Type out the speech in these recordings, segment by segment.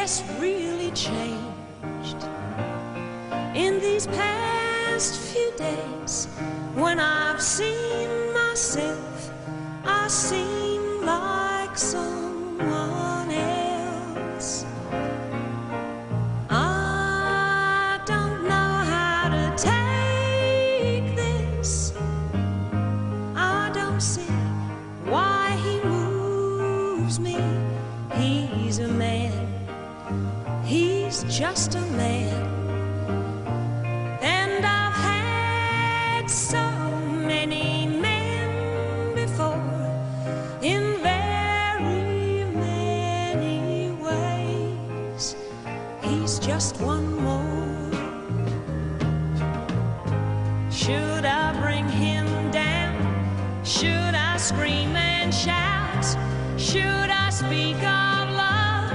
yes, really changed in these past few days. When I've seen myself, I seem like someone else. I don't know how to take this. I don't see why he moves me. He's a man, he's just a man. And I've had so many men before, in very many ways. He's just one more. Should I bring him down? Should I scream and shout? Should I speak of love?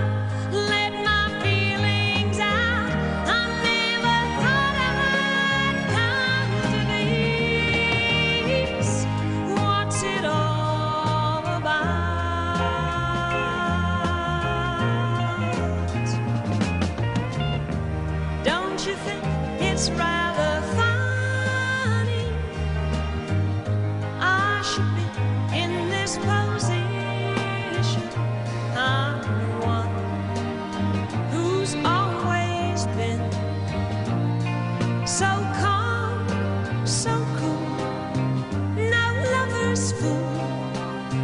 Let my feelings out. I never thought I'd come to this. What's it all about? Don't you think it's rather funny? I should be in this position. I'm the one who's always been so calm, so cool, no lover's fool,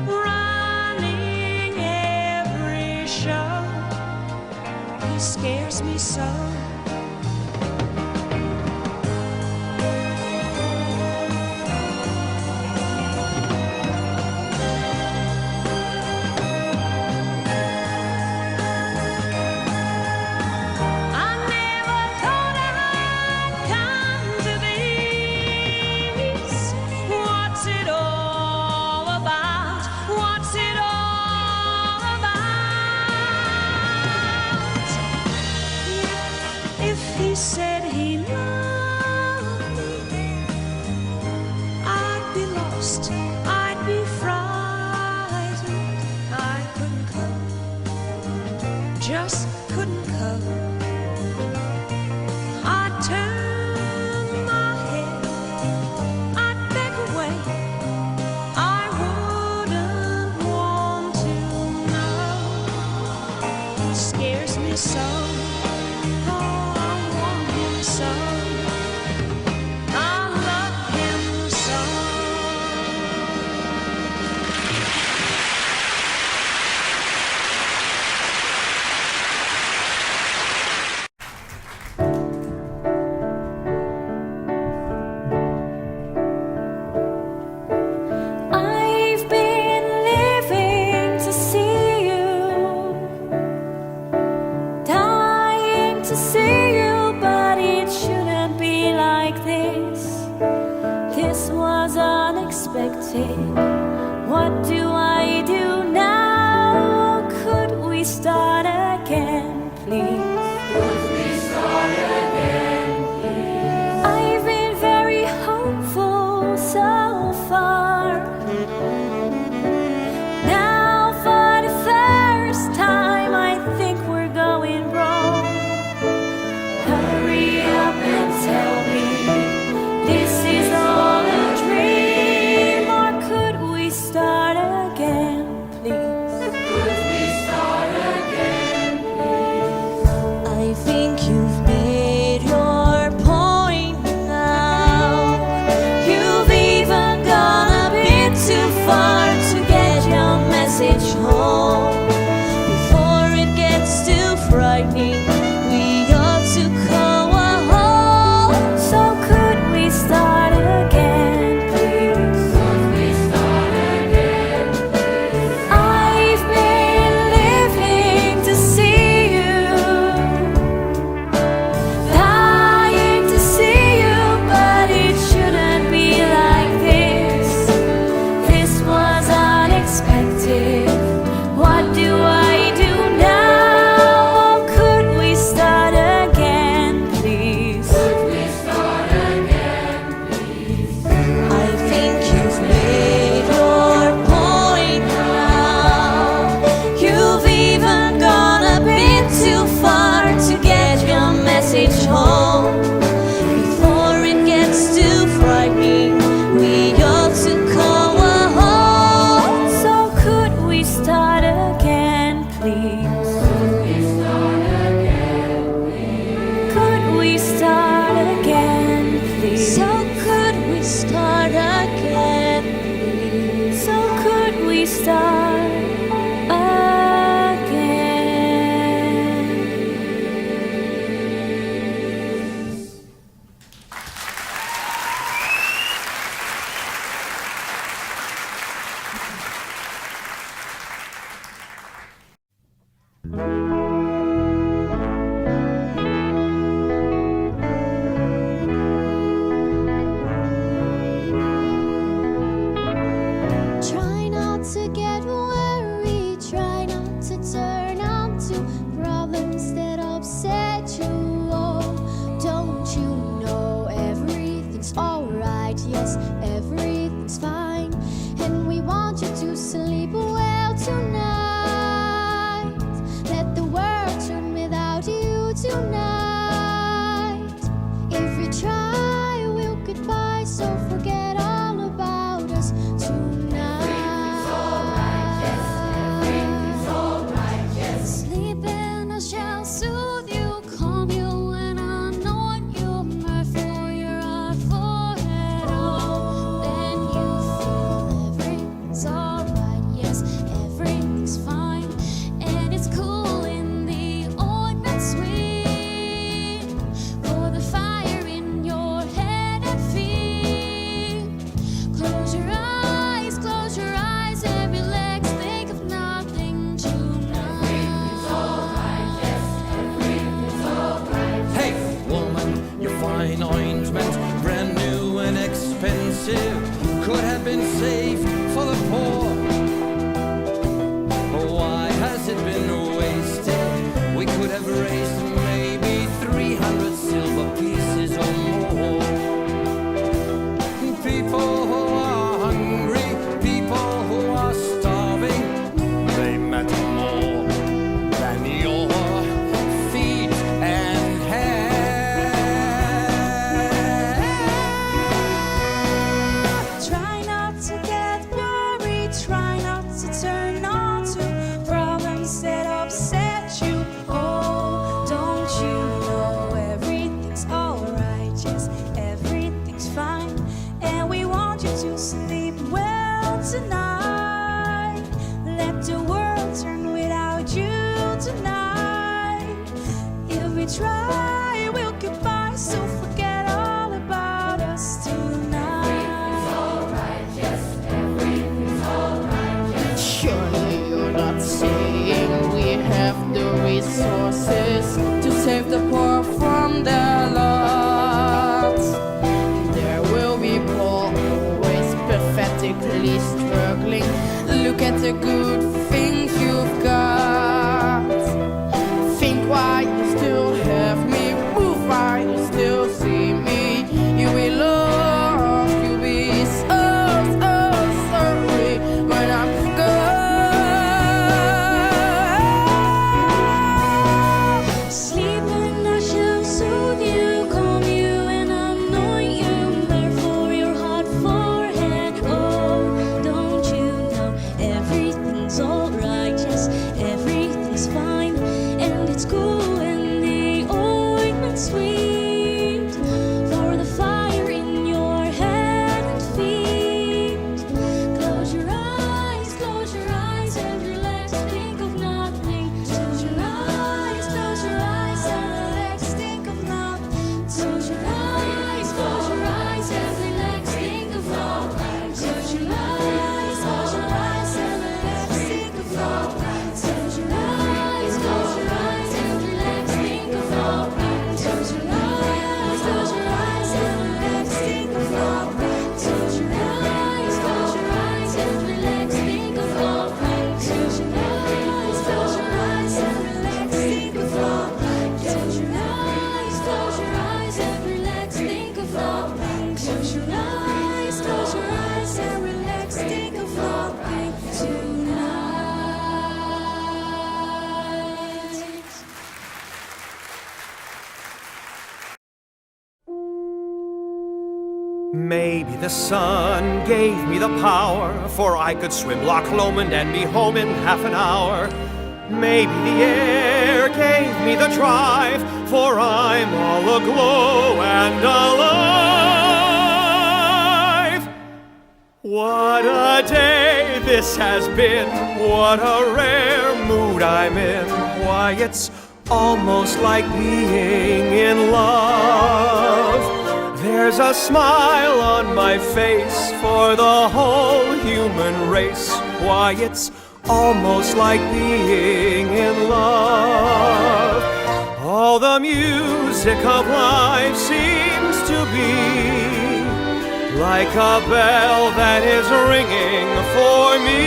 running every show. He scares me so. He said he loved me, I'd be lost, I'd be frightened. I couldn't cope, just couldn't cope. I'd turn my head, I'd back away. I wouldn't want to know. He scares me so. So, I love him so. I've been living to see you, dying to see you. Shouldn't be like this. This was unexpected. What do I do now? Could we start again, please? Could we start again, please? I've been very hopeful so far. Now for the first time I think we're going wrong. Hurry up and tell me this is all a dream, or could we start again, please? Could we start again, please? I think you've made have raised maybe 300 silver pieces or more. People who are hungry, people who are starving, they matter more than your feet and hair. Try not to get worried, try not to turn on to problems that upset you. Oh, don't you know everything's alright? Yes, everything's fine. And we want you to sleep well tonight. Let the world turn without you tonight. If we try, we'll get by, so forget all about us tonight. Surely you're not saying we have the resources to save the poor from their loss. There will be poor, always pathetically struggling. Look at the good things you've got. Think why you still have me, move why you still see me. You will love, you'll be so, so sorry when I'm gone. Sleep and I shall soothe you, calm you and anoint you, there for your hot forehead. Oh, don't you know everything's alright? Yes, everything's fine, and it's cool when the ointment's sweet for the fire in your head and feet. Close your eyes and relax, think of nothing. Close your eyes and relax, think of nothing. Close your eyes and relax, think of nothing. Close your eyes and relax, think of nothing. Close your eyes and relax, think of nothing. Close your eyes and relax, think of nothing. Close your eyes and relax, think of nothing. Close your eyes and relax, think of nothing. Close your eyes and relax, think of nothing. Close your eyes and relax, think of nothing tonight. Maybe the sun gave me the power, for I could swim Loch Lomond and be home in half an hour. Maybe the air gave me the drive, for I'm all aglow and alive. What a day this has been, what a rare mood I'm in. Why, it's almost like being in love. There's a smile on my face for the whole human race. Why, it's almost like being in love. All the music of life seems to be like a bell that is ringing for me.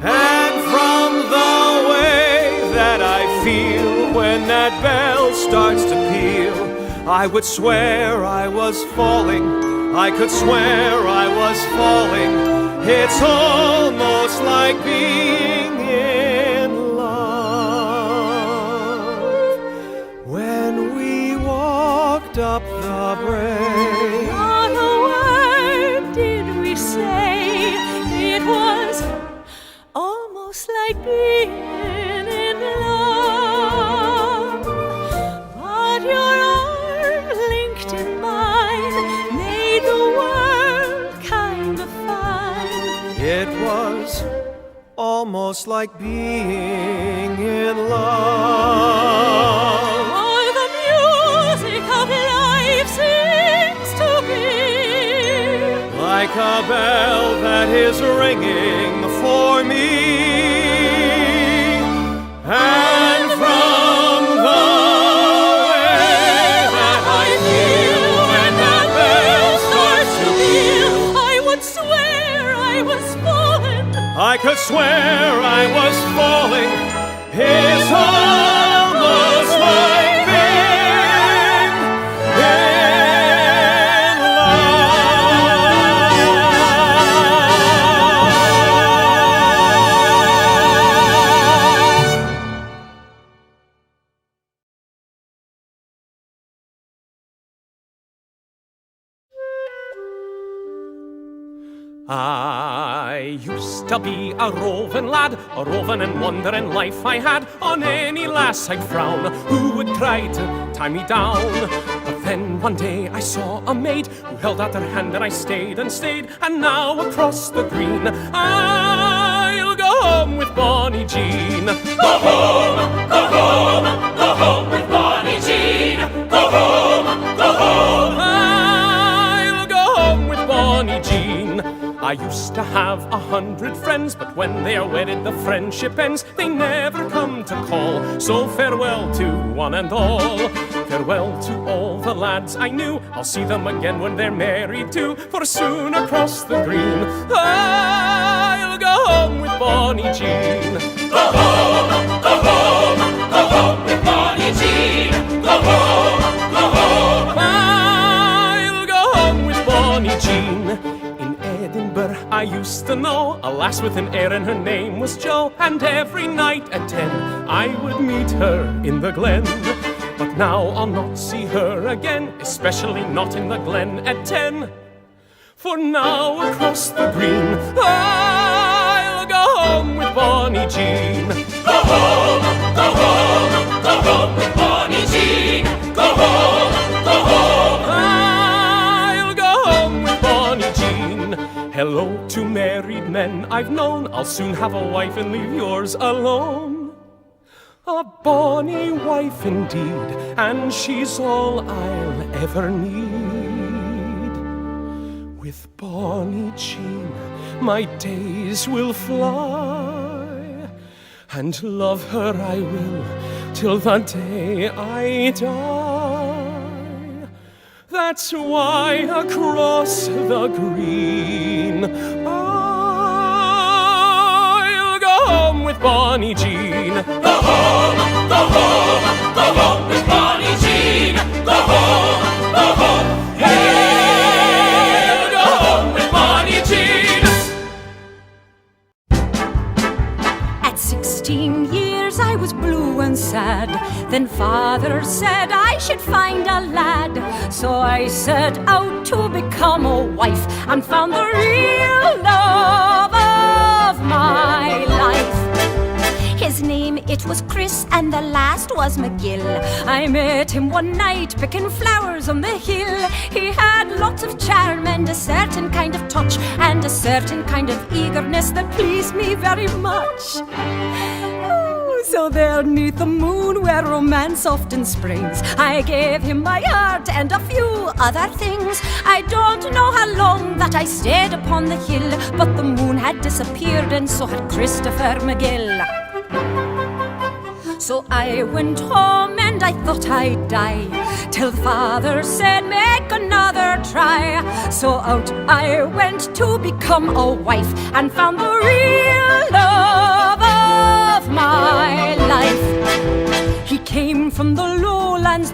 And from the way that I feel when that bell starts to peal, I would swear I was falling, I could swear I was falling. It's almost like being in love. When we walked up the brae, Not a word did we say. It was almost like being in love. But your arm linked in mine made the world kind of fine. it was almost like being in love. All the music of life seems to be Like a bell that is ringing for me. And from the way that I feel when that bell starts to peal, I would swear I was falling. I could swear I was falling. It's it's almost like being in love. I used to be a roving lad, a roving and wandering life I had. On any lass I'd frown who would try to tie me down. But then one day I saw a maid who held out her hand, and I stayed and stayed. And now across the green I'll go home with Bonnie Jean. Go home, go home, go home with Bonnie Jean. Go home, go home. I'll go home with Bonnie Jean. I used to have 100 friends, but when they are wedded the friendship ends. They never come to call, so farewell to one and all. Farewell to all the lads I knew, I'll see them again when they're married too. For soon across the green I'll go home with Bonnie Jean. Go home, go home, go home with Bonnie Jean. Go home, go home. I'll go home with Bonnie Jean. Edinburgh I used to know a lass with an air, and her name was Jo. And every night at 10 I would meet her in the glen. But now I'll not see her again, especially not in the glen at 10. For now across the green I'll go home with Bonnie Jean. Go home, go home, go home with Bonnie Jean. Go home, go home. I'll go home with Bonnie Jean. Hello to married men I've known, I'll soon have a wife and leave yours alone. A bonny wife indeed, and she's all I'll ever need. With Bonnie Jean my days will fly, and love her I will till the day I die. That's why across the green I'll go home with Bonnie Jean. Go home, go home, go home with Bonnie Jean. Go home, go home. Hey, go home with Bonnie Jean. At 16 years I was blue and sad. Then father said I should find a lad. So I set out to become a wife, and found the real love of my life. His name it was Chris, and the last was McGill. I met him one night picking flowers on the hill. He had lots of charm and a certain kind of touch, and a certain kind of eagerness that pleased me very much. So there neath the moon where romance often springs, I gave him my heart and a few other things. I don't know how long that I stayed upon the hill, but the moon had disappeared, and so had Christopher McGill. So I went home and I thought I'd die, till father said make another try. So out I went to become a wife, and found the real love of my life. He came from the lowlands,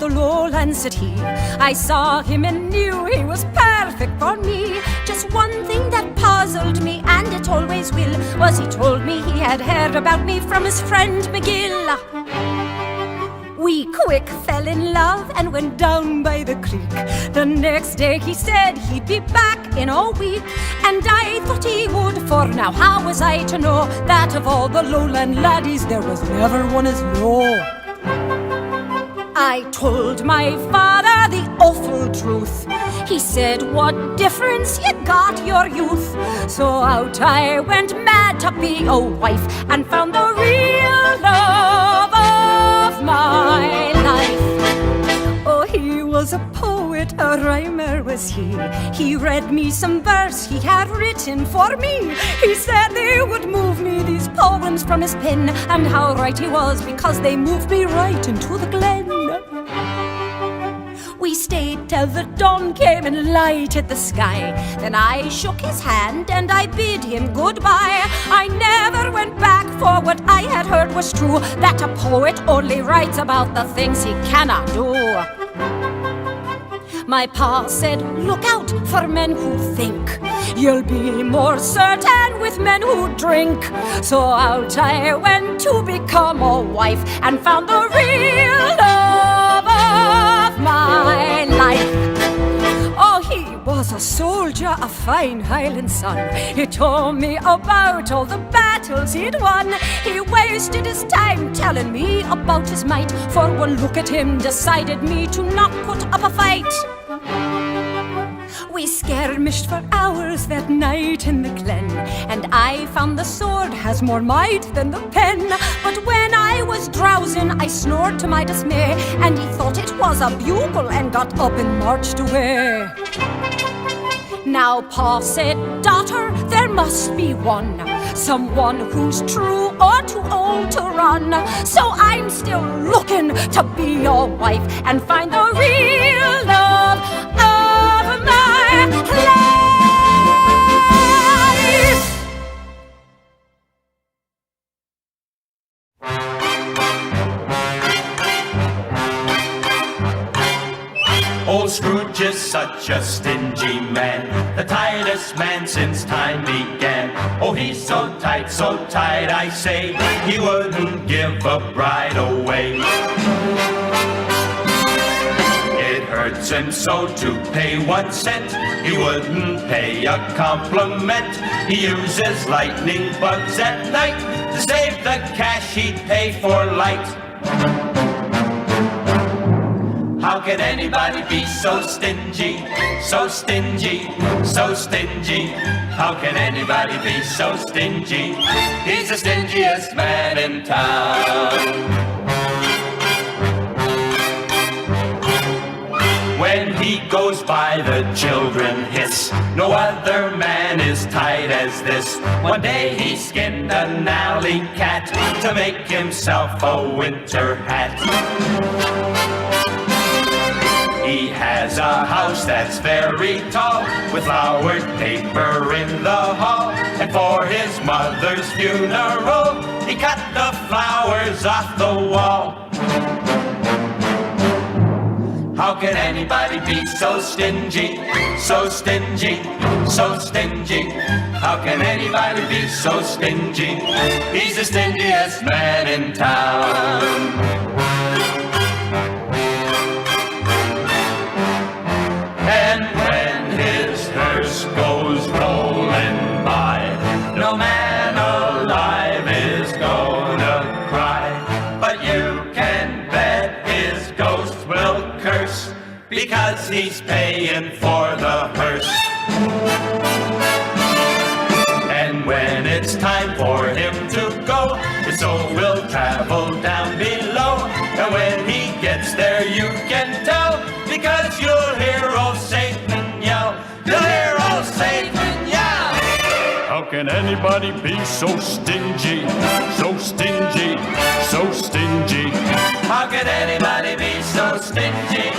said he. I saw him and knew he was perfect for me. Just one thing that puzzled me, and it always will, was he told me he had heard about me from his friend McGill. We quick fell in love and went down by the creek. The next day he said he'd be back in a week, and I thought he would, for now how was I to know that of all the lowland laddies there was never one as low? I told my father the awful truth. He said, what difference you got your youth? So out I went mad to be a wife, and found the real love of my life. Oh, he was a poet, a rhymer was he. He read me some verse he had written for me. He said they would move me, these poems from his pen, and how right he was, because they moved me right into the glen. We stayed till the dawn came and lighted the sky. Then I shook his hand and I bid him goodbye. I never went back, for what I had heard was true, that a poet only writes about the things he cannot do. My pa said, look out for men who think. You'll be more certain with men who drink. So out I went to become a wife and found the real love of my life. Oh, he was a soldier, a fine Highland son. He told me about all the battles he'd won. He wasted his time telling me about his might, for one look at him decided me to not put up a fight. We skirmished for hours that night in the glen, and I found the sword has more might than the pen. But when I was drowsing, I snored to my dismay, and he thought it was a bugle and got up and marched away. Now Pa said, daughter, there must be one, someone who's true or too old to run. So I'm still looking to be your wife and find the real love of my life. Old Scrooge is such a stingy man, the tightest man since time began. Oh, he's so tight, I say, he wouldn't give a bride away. It hurts him so to pay 1 cent, he wouldn't pay a compliment. He uses lightning bugs at night to save the cash he'd pay for light. How can anybody be so stingy, so stingy, so stingy? How can anybody be so stingy? He's the stingiest man in town. When he goes by, the children hiss. No other man is tight as this. One day he skinned an alley cat to make himself a winter hat. He has a house that's very tall, with flowered paper in the hall. And for his mother's funeral, he cut the flowers off the wall. How can anybody be so stingy, so stingy, so stingy? How can anybody be so stingy? He's the stingiest man in town. And when his hearse goes rolling by, no man alive is gonna cry. But you can bet his ghost will curse, because he's paying for the hearse. And when it's time for him to go, his soul will travel down below. And when he gets there, you can tell, because you'll hear old Satan yell. You'll hear old Satan yell. How can anybody be so stingy, so stingy, so stingy? How can anybody be so stingy?